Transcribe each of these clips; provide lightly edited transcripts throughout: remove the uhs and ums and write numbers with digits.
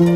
Hey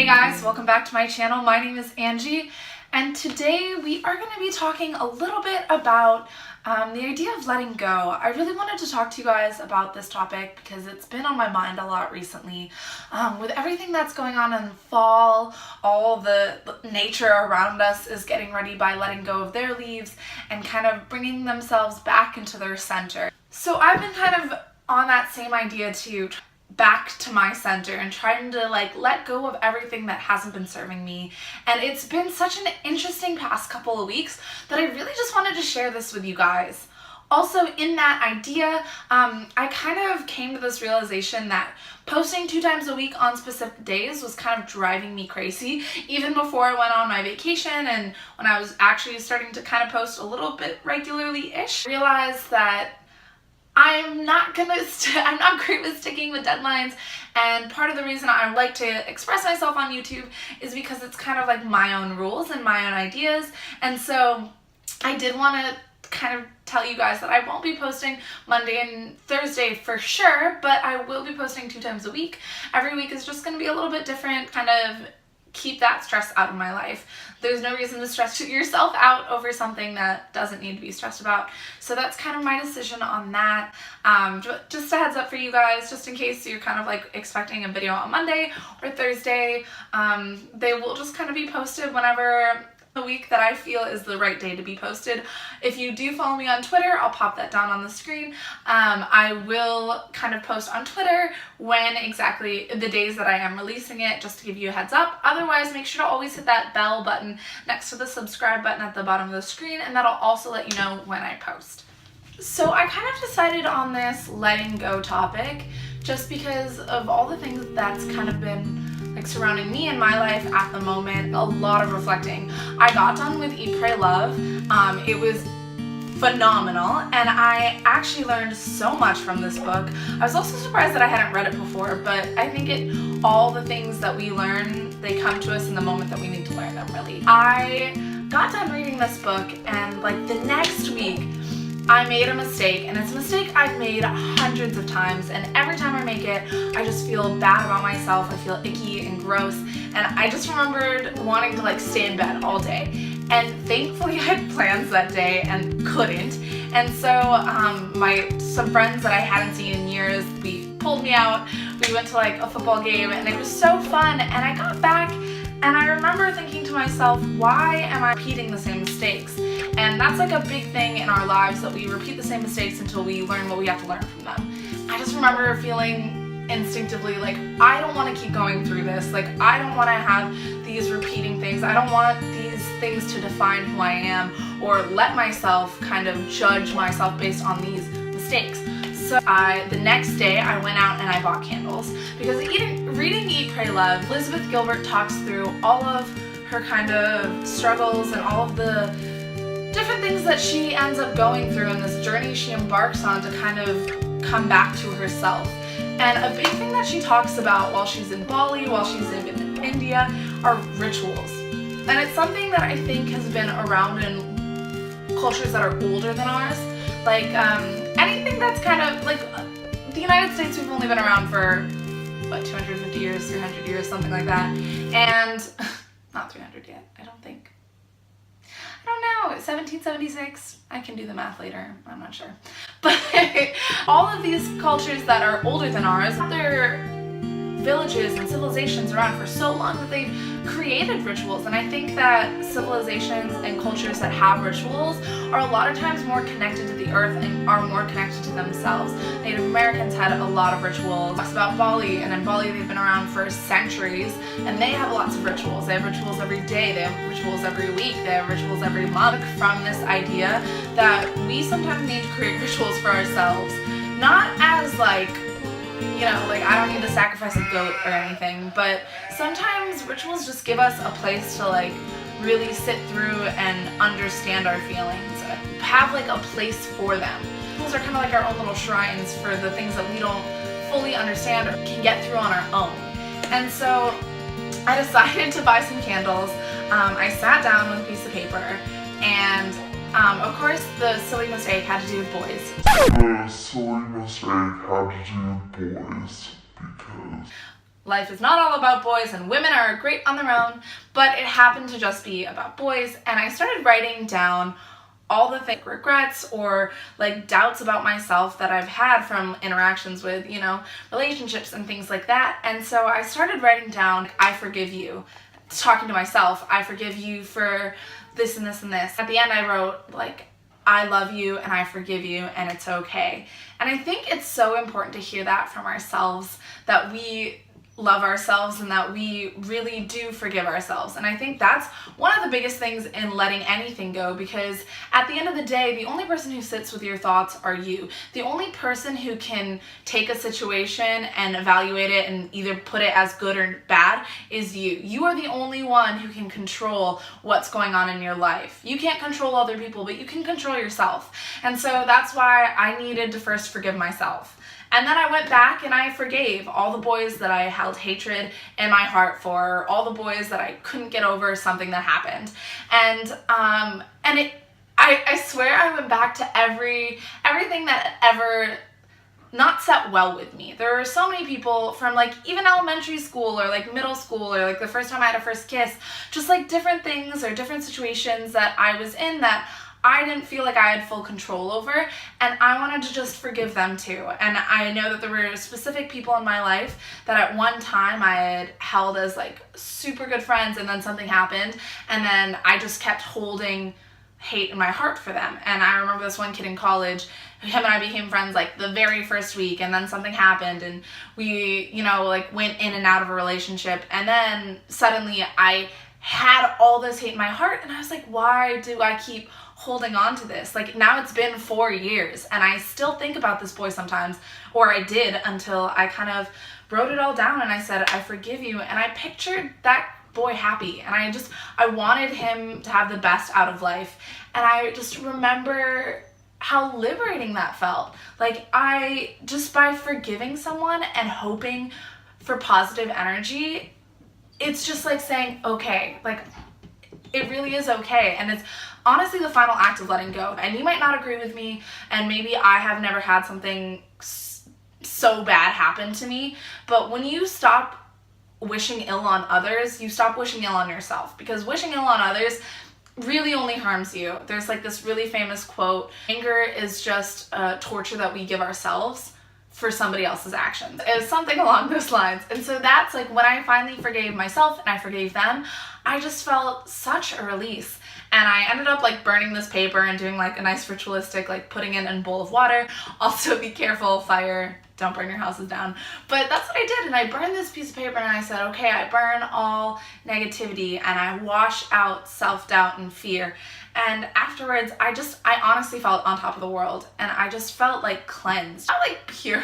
guys, welcome back to my channel. My name is Angie, and today we are going to be talking a little bit about the idea of letting go. I really wanted to talk to you guys about this topic because it's been on my mind a lot recently. With everything that's going on in the fall, all the nature around us is getting ready by letting go of their leaves and kind of bringing themselves back into their center. So I've been kind of on that same idea too, back to my center and trying to let go of everything that hasn't been serving me. And it's been such an interesting past couple of weeks that I really just wanted to share this with you guys. Also, in that idea, I kind of came to this realization that posting 2 times a week on specific days was kind of driving me crazy, even before I went on my vacation and when I was actually starting to kind of post a little bit regularly-ish. I realized that I'm not great with sticking with deadlines, and part of the reason I like to express myself on YouTube is because it's kind of like my own rules and my own ideas. And so I did want to kind of tell you guys that I won't be posting Monday and Thursday for sure, but I will be posting 2 times a week. Every week is just going to be a little bit different, kind of keep that stress out of my life. There's no reason to stress yourself out over something that doesn't need to be stressed about. So that's kind of my decision on that. Just a heads up for you guys, just in case you're kind of like expecting a video on Monday or Thursday. They will just kind of be posted whenever the week that I feel is the right day to be posted. If you do follow me on Twitter, I'll pop that down on the screen. I will kind of post on Twitter when exactly the days that I am releasing it, just to give you a heads up. Otherwise, make sure to always hit that bell button next to the subscribe button at the bottom of the screen, and that'll also let you know when I post. So I kind of decided on this letting go topic just because of all the things that's kind of been surrounding me in my life at the moment. A lot of reflecting. I got done with Eat, Pray, Love. It was phenomenal, and I actually learned so much from this book. I was also surprised that I hadn't read it before, but I think all the things that we learn, they come to us in the moment that we need to learn them, really. I got done reading this book, and the next week I made a mistake, and it's a mistake I've made hundreds of times, and every time I make it, I just feel bad about myself. I feel icky and gross, and I just remembered wanting to stay in bed all day. And thankfully I had plans that day and couldn't. And so some friends that I hadn't seen in years, we pulled me out. We went to a football game, and it was so fun. And I got back, and I remember thinking to myself, why am I repeating the same mistakes? And that's a big thing in our lives, that we repeat the same mistakes until we learn what we have to learn from them. I just remember feeling instinctively I don't want to keep going through this. I don't want to have these repeating things. I don't want these things to define who I am, or let myself kind of judge myself based on these mistakes. So the next day I went out and I bought candles, because reading Eat, Pray, Love, Elizabeth Gilbert talks through all of her kind of struggles and all of the different things that she ends up going through in this journey she embarks on to kind of come back to herself. And a big thing that she talks about while she's in Bali, while she's in India, are rituals. And it's something that I think has been around in cultures that are older than ours. Anything that's kind of the United States, we've only been around for 250 years, 300 years, something like that. And not 300 yet, I don't think. I don't know, 1776, I can do the math later, I'm not sure. But all of these cultures that are older than ours, their villages and civilizations around for so long that they've created rituals. And I think that civilizations and cultures that have rituals are a lot of times more connected to the earth and are more connected to themselves. Native Americans had a lot of rituals. It's about Bali, and in Bali they've been around for centuries, and they have lots of rituals. They have rituals every day, they have rituals every week, they have rituals every month. From this idea that we sometimes need to create rituals for ourselves, not as I don't need to sacrifice a goat or anything, but sometimes rituals just give us a place to really sit through and understand our feelings, have a place for them. Rituals are kind of our own little shrines for the things that we don't fully understand or can get through on our own. And so I decided to buy some candles. I sat down with a piece of paper and Of course, the silly mistake had to do with boys. The silly mistake had to do with boys because Life is not all about boys, and women are great on their own, but it happened to just be about boys, and I started writing down all the regrets or like doubts about myself that I've had from interactions with, relationships and things like that. And so I started writing down, I forgive you, talking to myself, I forgive you for this and this and this. At the end I wrote like, I love you and I forgive you and it's okay. And I think it's so important to hear that from ourselves, that we love ourselves and that we really do forgive ourselves. And I think that's one of the biggest things in letting anything go, because at the end of the day, the only person who sits with your thoughts are you. The only person who can take a situation and evaluate it and either put it as good or bad is you. You are the only one who can control what's going on in your life. You can't control other people, but you can control yourself. And so that's why I needed to first forgive myself. And then I went back and I forgave all the boys that I held hatred in my heart for, all the boys that I couldn't get over something that happened. And I swear I went back to everything that ever not set well with me. There are so many people from like even elementary school or like middle school or like the first time I had a first kiss, just like different things or different situations that I was in that I didn't feel like I had full control over, and I wanted to just forgive them too. And I know that there were specific people in my life that at one time I had held as like super good friends, and then something happened, and then I just kept holding hate in my heart for them. And I remember this one kid in college, him and I became friends like the very first week, and then something happened and we, like went in and out of a relationship, and then suddenly I had all this hate in my heart, and I was like, why do I keep holding on to this? Like now it's been 4 years and I still think about this boy sometimes, or I did until I kind of wrote it all down and I said, I forgive you. And I pictured that boy happy, and I wanted him to have the best out of life. And I just remember how liberating that felt. Like I just by forgiving someone and hoping for positive energy, it's just like saying, okay, like it really is okay. And it's honestly the final act of letting go. And you might not agree with me, and maybe I have never had something so bad happen to me, but when you stop wishing ill on others, you stop wishing ill on yourself, because wishing ill on others really only harms you. There's like this really famous quote, anger is just a torture that we give ourselves for somebody else's actions. It was something along those lines. And so that's like when I finally forgave myself and I forgave them, I just felt such a release. And I ended up like burning this paper and doing like a nice ritualistic, like putting it in a bowl of water. Also be careful, fire, don't burn your houses down. But that's what I did, and I burned this piece of paper and I said, okay, I burn all negativity and I wash out self-doubt and fear. And afterwards, I honestly felt on top of the world, and I just felt like cleansed. Not like pure,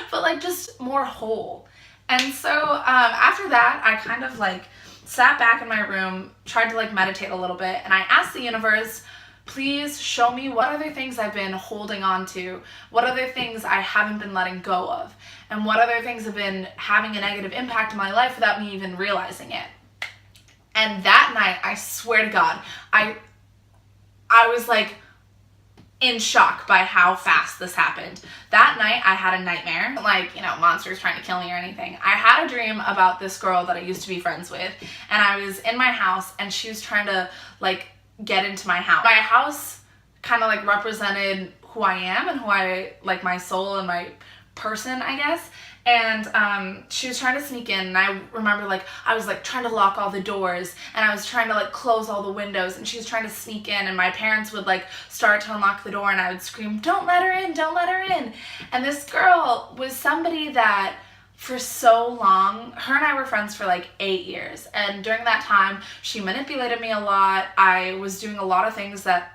but like just more whole. And so after that, I kind of like sat back in my room, tried to like meditate a little bit, and I asked the universe, please show me what other things I've been holding on to, what other things I haven't been letting go of, and what other things have been having a negative impact in my life without me even realizing it. And that night, I swear to God, I was like in shock by how fast this happened. That night I had a nightmare, like, monsters trying to kill me or anything. I had a dream about this girl that I used to be friends with, and I was in my house and she was trying to like get into my house. My house kind of like represented who I am and who I, like my soul and my person, I guess. And she was trying to sneak in, and I remember like I was like trying to lock all the doors, and I was trying to like close all the windows, and she was trying to sneak in, and my parents would like start to unlock the door, and I would scream, don't let her in, don't let her in. And this girl was somebody that for so long, her and I were friends for like 8 years, and during that time she manipulated me a lot. I was doing a lot of things that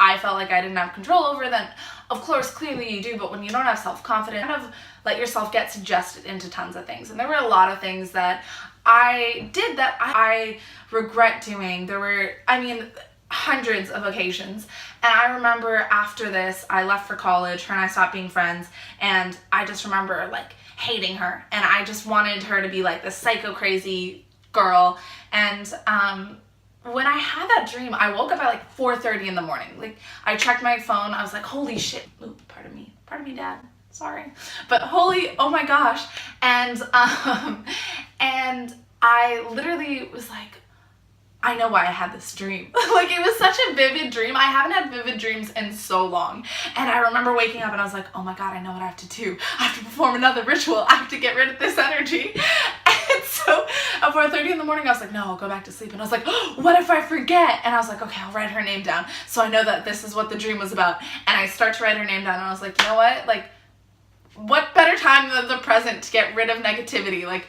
I felt like I didn't have control over. Then of course clearly you do, but when you don't have self-confidence, kind of let yourself get suggested into tons of things. And there were a lot of things that I did that I regret doing. There were, hundreds of occasions. And I remember after this, I left for college, her and I stopped being friends, and I just remember like hating her, and I just wanted her to be like this psycho crazy girl. And when I had that dream, I woke up at like 4:30 in the morning. Like, I checked my phone. I was like, holy shit. Ooh, pardon me, Dad. Sorry. But oh my gosh. And I literally was like, I know why I had this dream. Like, it was such a vivid dream. I haven't had vivid dreams in so long. And I remember waking up and I was like, oh my God, I know what I have to do. I have to perform another ritual. I have to get rid of this energy. And so at 4:30 in the morning, I was like, no, I'll go back to sleep. And I was like, oh, what if I forget? And I was like, okay, I'll write her name down so I know that this is what the dream was about. And I start to write her name down and I was like, you know what? Like, what better time than the present to get rid of negativity? Like,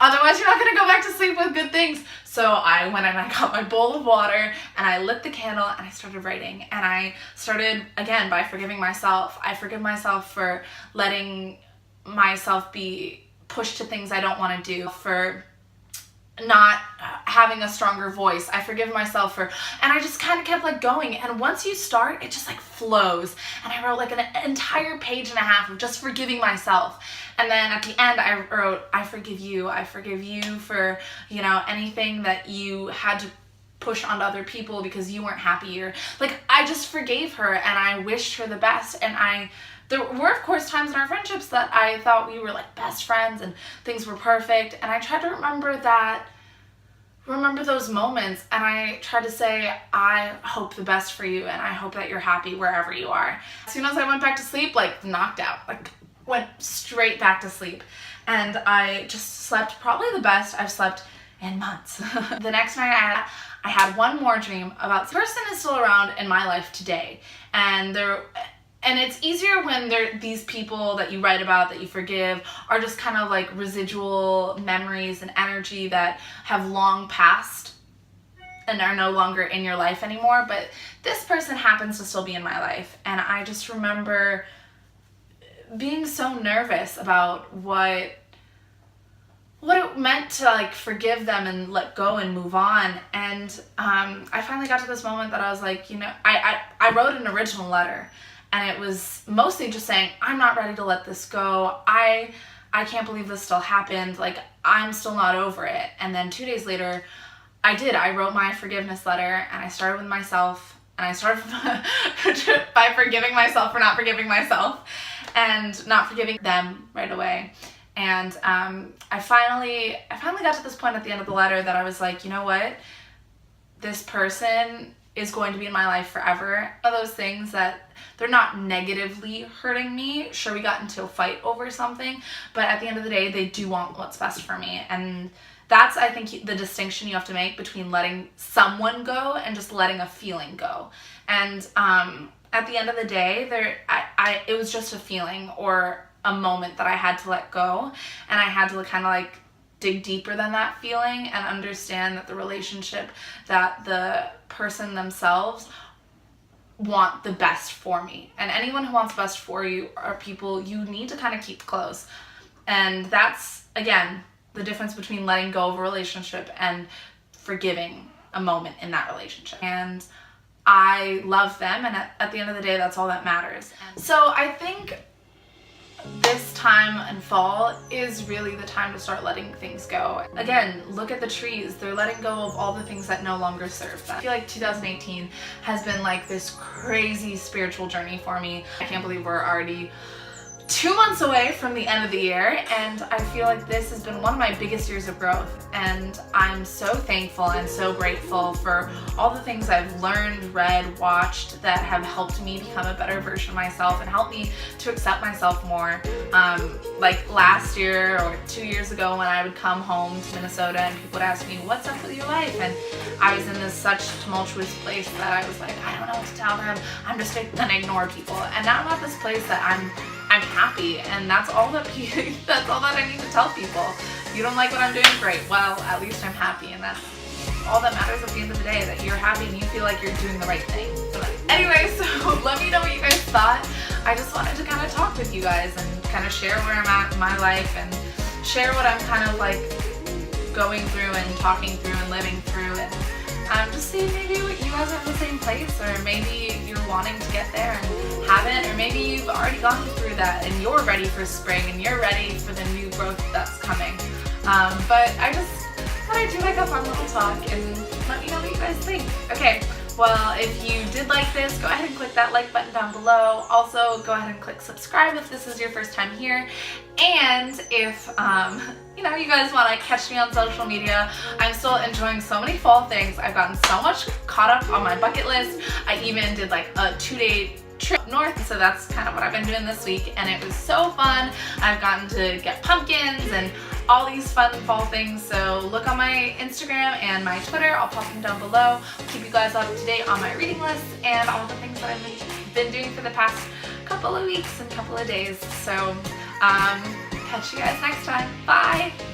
otherwise you're not going to go back to sleep with good things. So I went and I got my bowl of water and I lit the candle and I started writing. And I started, again, by forgiving myself. I forgive myself for letting myself be pushed to things I don't want to do, for not having a stronger voice. I forgive myself for, and I just kind of kept like going. And once you start, it just like flows. And I wrote like an entire page and a half of just forgiving myself. And then at the end, I wrote, I forgive you. I forgive you for, you know, anything that you had to push onto other people because you weren't happy, or like, I just forgave her and I wished her the best. And there were, of course, times in our friendships that I thought we were like best friends and things were perfect. And I tried to remember those moments, and I tried to say, I hope the best for you and I hope that you're happy wherever you are. As soon as I went back to sleep, like knocked out, like went straight back to sleep. And I just slept probably the best I've slept in months. The next night I had one more dream about the person is still around in my life today. And it's easier when these people that you write about, that you forgive, are just kind of like residual memories and energy that have long passed and are no longer in your life anymore. But this person happens to still be in my life. And I just remember being so nervous about what it meant to like forgive them and let go and move on. And I finally got to this moment that I was like, you know, I wrote an original letter. And it was mostly just saying, I'm not ready to let this go. I can't believe this still happened. Like, I'm still not over it. And then 2 days later, I wrote my forgiveness letter, and I started with myself. And I started by forgiving myself for not forgiving myself and not forgiving them right away. And I finally got to this point at the end of the letter that I was like, you know what? This person is going to be in my life forever. One of those things that they're not negatively hurting me. Sure, we got into a fight over something, but at the end of the day, they do want what's best for me. And that's, I think, the distinction you have to make between letting someone go and just letting a feeling go. And at the end of the day, it was just a feeling or a moment that I had to let go, and I had to kind of like dig deeper than that feeling and understand that the relationship, that the person themselves want the best for me. And anyone who wants best for you are people you need to kind of keep close. And that's, again, the difference between letting go of a relationship and forgiving a moment in that relationship. And I love them, and at the end of the day, that's all that matters. So I think this time in fall is really the time to start letting things go. Again, look at the trees. They're letting go of all the things that no longer serve them. I feel like 2018 has been like this crazy spiritual journey for me. I can't believe we're already 2 months away from the end of the year, and I feel like this has been one of my biggest years of growth, and I'm so thankful and so grateful for all the things I've learned, read, watched that have helped me become a better version of myself and helped me to accept myself more. Like last year or 2 years ago, when I would come home to Minnesota and people would ask me, what's up with your life? And I was in this such tumultuous place that I was like, I don't know what to tell them. I'm just gonna ignore people. And now I'm at this place that I'm happy, and that's all that I need to tell people. You don't like what I'm doing? Great. Well, at least I'm happy, and that's all that matters at the end of the day, that you're happy and you feel like you're doing the right thing. But anyway, so let me know what you guys thought. I just wanted to kind of talk with you guys and kind of share where I'm at in my life and share what I'm kind of like going through and talking through and living through, and just see maybe you guys are in the same place, or maybe you're wanting to get there and haven't, or maybe you've already gone through that and you're ready for spring and you're ready for the new growth that's coming. But I just thought I'd do like a fun little talk and let me know what you guys think. Okay, well, if you did like this, go ahead and click that like button down below. Also, go ahead and click subscribe if this is your first time here. And if you guys want to catch me on social media, I'm still enjoying so many fall things. I've gotten so much caught up on my bucket list. I even did like a 2-day trip north, so that's kind of what I've been doing this week, and it was so fun. I've gotten to get pumpkins and all these fun fall things, so look on my Instagram and my Twitter. I'll pop them down below. I'll keep you guys up to date on my reading list and all the things that I've been doing for the past couple of weeks and couple of days. So catch you guys next time. Bye!